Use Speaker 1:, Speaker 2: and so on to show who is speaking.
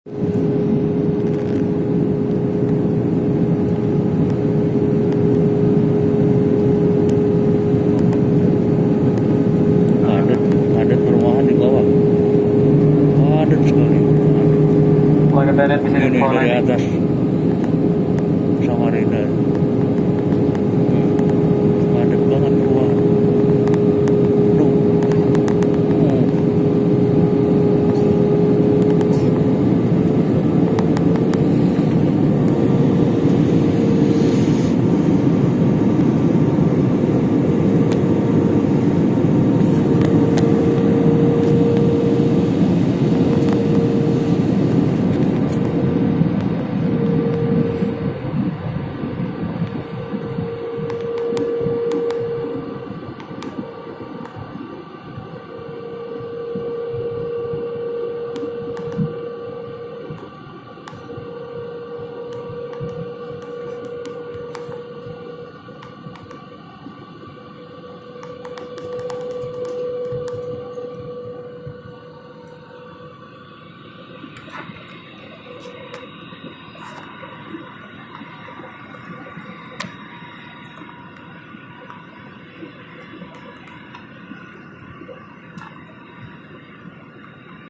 Speaker 1: Ada perumahan di bawah. Padat sekali.
Speaker 2: Kalau kita lihat di sini
Speaker 1: Ini
Speaker 2: pohon
Speaker 1: dari
Speaker 2: ini.
Speaker 1: atas.